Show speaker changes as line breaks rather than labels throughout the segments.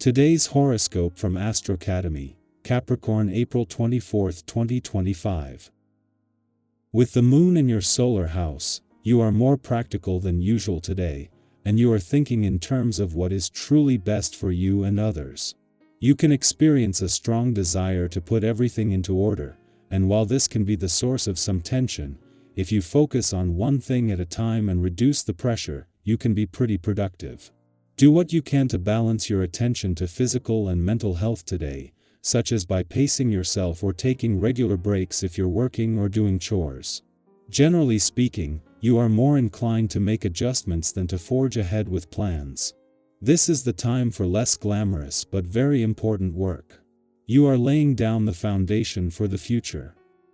Today's horoscope from Astrocademy, Capricorn, April 24, 2025. With the moon in your solar house, you are more practical than usual today, and you are thinking in terms of what is truly best for you and others. You can experience a strong desire to put everything into order, and while this can be the source of some tension, if you focus on one thing at a time and reduce the pressure, you can be pretty productive. Do what you can to balance your attention to physical and mental health today, such as by pacing yourself or taking regular breaks if you're working or doing chores. Generally speaking, you are more inclined to make adjustments than to forge ahead with plans. This is the time for less glamorous but very important work. You are laying down the foundation for the future.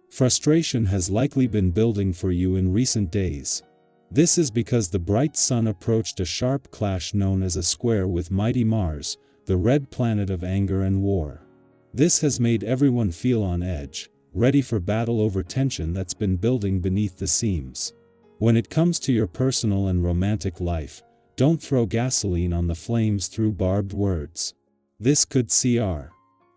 Frustration has likely been building for you in recent days. This is because the bright sun approached a sharp clash known as a square with mighty Mars, the red planet of anger and war. This has made everyone feel on edge, ready for battle over tension that's been building beneath the seams. When it comes to your personal and romantic life, don't throw gasoline on the flames through barbed words. This could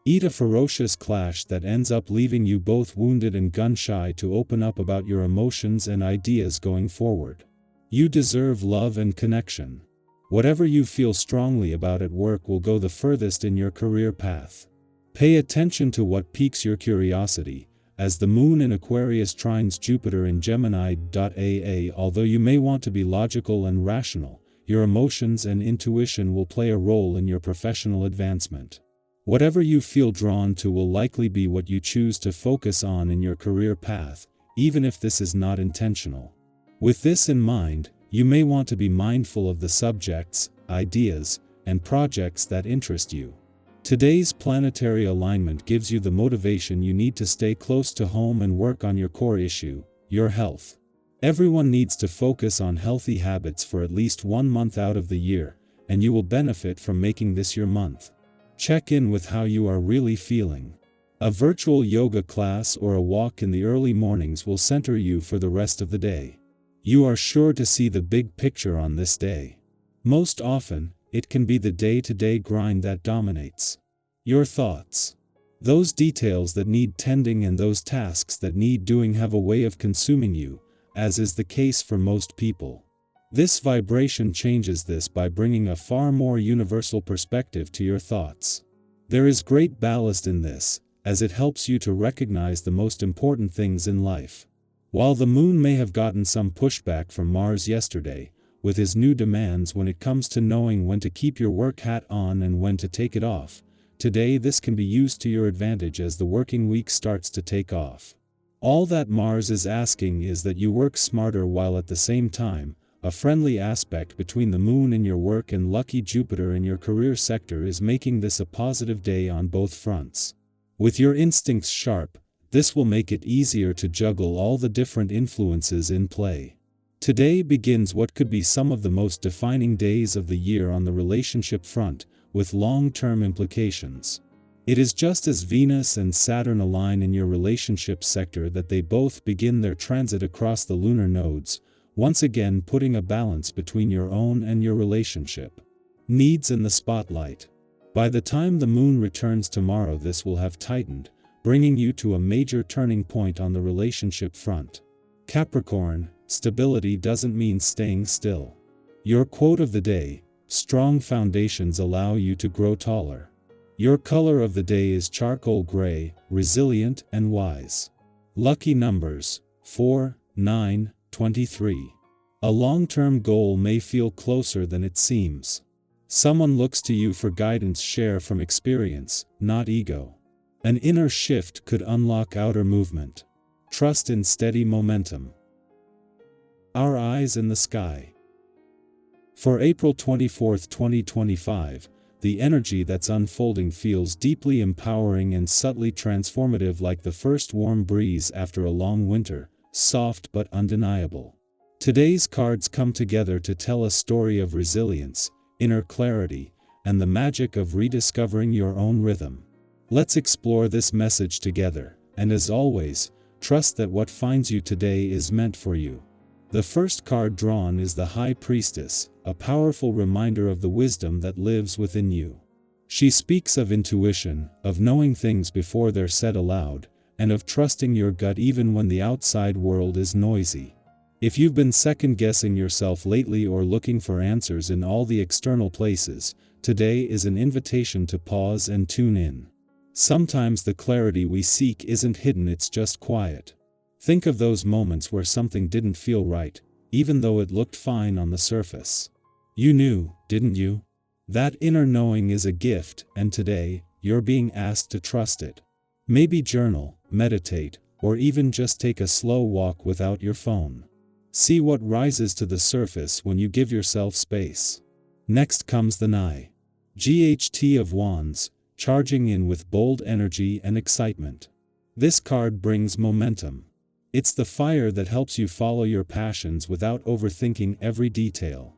eat a ferocious clash that ends up leaving you both wounded and gun-shy to open up about your emotions and ideas going forward. You deserve love and connection. Whatever you feel strongly about at work will go the furthest in your career path. Pay attention to what piques your curiosity, as the moon in Aquarius trines Jupiter in Gemini. Although you may want to be logical and rational, your emotions and intuition will play a role in your professional advancement. Whatever you feel drawn to will likely be what you choose to focus on in your career path, even if this is not intentional. With this in mind, you may want to be mindful of the subjects, ideas, and projects that interest you. Today's planetary alignment gives you the motivation you need to stay close to home and work on your core issue, your health. Everyone needs to focus on healthy habits for at least 1 month out of the year, and you will benefit from making this your month. Check in with how you are really feeling. A virtual yoga class or a walk in the early mornings will center you for the rest of the day. You are sure to see the big picture on this day. Most often, it can be the day-to-day grind that dominates your thoughts. Those details that need tending and those tasks that need doing have a way of consuming you, as is the case for most people. This vibration changes this by bringing a far more universal perspective to your thoughts. There is great ballast in this, as it helps you to recognize the most important things in life. While the moon may have gotten some pushback from Mars yesterday, with his new demands when it comes to knowing when to keep your work hat on and when to take it off, today this can be used to your advantage as the working week starts to take off. All that Mars is asking is that you work smarter while at the same time. A friendly aspect between the moon in your work and lucky Jupiter in your career sector is making this a positive day on both fronts. With your instincts sharp, this will make it easier to juggle all the different influences in play. Today begins what could be some of the most defining days of the year on the relationship front, with long-term implications. It is just as Venus and Saturn align in your relationship sector that they both begin their transit across the lunar nodes, once again putting a balance between your own and your relationship needs in the spotlight. By the time the moon returns tomorrow, this will have tightened, bringing you to a major turning point on the relationship front. Capricorn, stability doesn't mean staying still. Your quote of the day: strong foundations allow you to grow taller. Your color of the day is charcoal gray, resilient and wise. Lucky numbers: 4, 9, 23. A long-term goal may feel closer than it seems. Someone looks to you for guidance. Share from experience, not ego. An inner shift could unlock outer movement. Trust in steady momentum. Our eyes in the sky. For April 24, 2025, the energy that's unfolding feels deeply empowering and subtly transformative, like the first warm breeze after a long winter. Soft but undeniable. Today's cards come together to tell a story of resilience, inner clarity, and the magic of rediscovering your own rhythm. Let's explore this message together, and as always, trust that what finds you today is meant for you. The first card drawn is the High Priestess, a powerful reminder of the wisdom that lives within you. She speaks of intuition, of knowing things before they're said aloud, and of trusting your gut even when the outside world is noisy. If you've been second-guessing yourself lately or looking for answers in all the external places, today is an invitation to pause and tune in. Sometimes the clarity we seek isn't hidden, it's just quiet. Think of those moments where something didn't feel right, even though it looked fine on the surface. You knew, didn't you? That inner knowing is a gift, and today, you're being asked to trust it. Maybe journal, meditate, or even just take a slow walk without your phone. See what rises to the surface when you give yourself space. Next comes the GHT of Wands, charging in with bold energy and excitement. This card brings momentum. It's the fire that helps you follow your passions without overthinking every detail.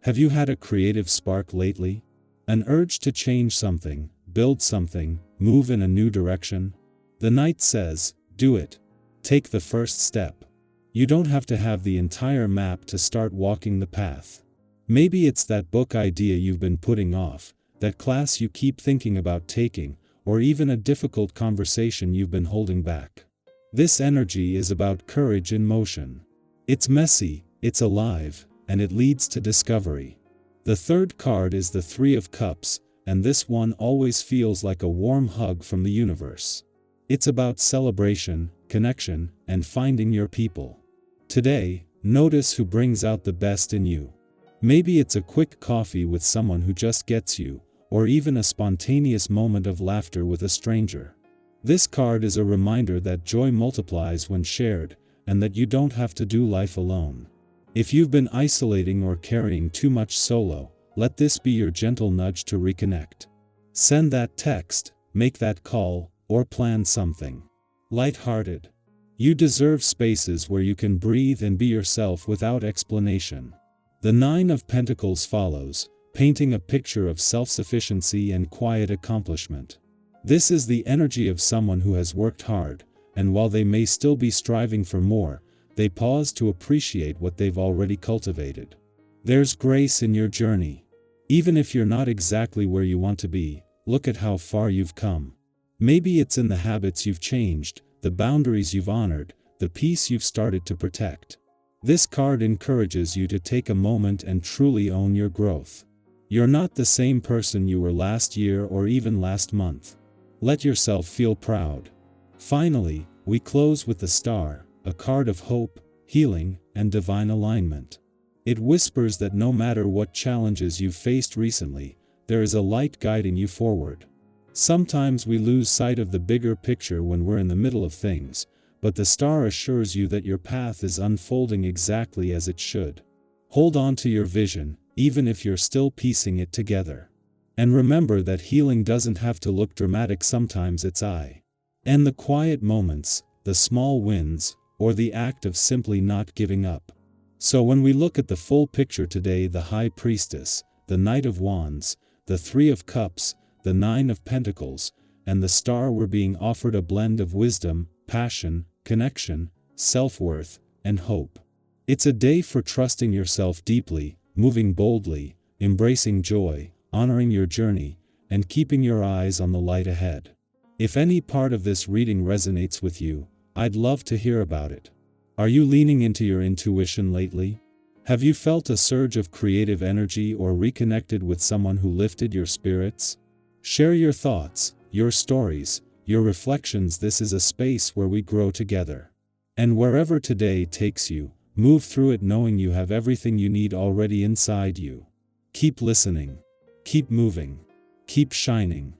Have you had a creative spark lately? An urge to change something, build something, move in a new direction? The Knight says, do it. Take the first step. You don't have to have the entire map to start walking the path. Maybe it's that book idea you've been putting off, that class you keep thinking about taking, or even a difficult conversation you've been holding back. This energy is about courage in motion. It's messy, it's alive, and it leads to discovery. The third card is the Three of Cups, and this one always feels like a warm hug from the universe. It's about celebration, connection, and finding your people. Today, notice who brings out the best in you. Maybe it's a quick coffee with someone who just gets you, or even a spontaneous moment of laughter with a stranger. This card is a reminder that joy multiplies when shared, and that you don't have to do life alone. If you've been isolating or carrying too much solo, let this be your gentle nudge to reconnect. Send that text, make that call, or plan something light-hearted. You deserve spaces where you can breathe and be yourself without explanation. The Nine of Pentacles follows, painting a picture of self-sufficiency and quiet accomplishment. This is the energy of someone who has worked hard, and while they may still be striving for more, they pause to appreciate what they've already cultivated. There's grace in your journey. Even if you're not exactly where you want to be, look at how far you've come. Maybe it's in the habits you've changed, the boundaries you've honored, the peace you've started to protect. This card encourages you to take a moment and truly own your growth. You're not the same person you were last year or even last month. Let yourself feel proud. Finally, we close with the Star, a card of hope, healing, and divine alignment. It whispers that no matter what challenges you've faced recently, there is a light guiding you forward. Sometimes we lose sight of the bigger picture when we're in the middle of things, but the Star assures you that your path is unfolding exactly as it should. Hold on to your vision, even if you're still piecing it together. And remember that healing doesn't have to look dramatic, sometimes it's and the quiet moments, the small wins, or the act of simply not giving up. So when we look at the full picture today, the High Priestess, the Knight of Wands, the Three of Cups, the Nine of Pentacles, and the Star, we're being offered a blend of wisdom, passion, connection, self-worth, and hope. It's a day for trusting yourself deeply, moving boldly, embracing joy, honoring your journey, and keeping your eyes on the light ahead. If any part of this reading resonates with you, I'd love to hear about it. Are you leaning into your intuition lately? Have you felt a surge of creative energy or reconnected with someone who lifted your spirits? Share your thoughts, your stories, your reflections. This is a space where we grow together. And wherever today takes you, move through it knowing you have everything you need already inside you. Keep listening. Keep moving. Keep shining.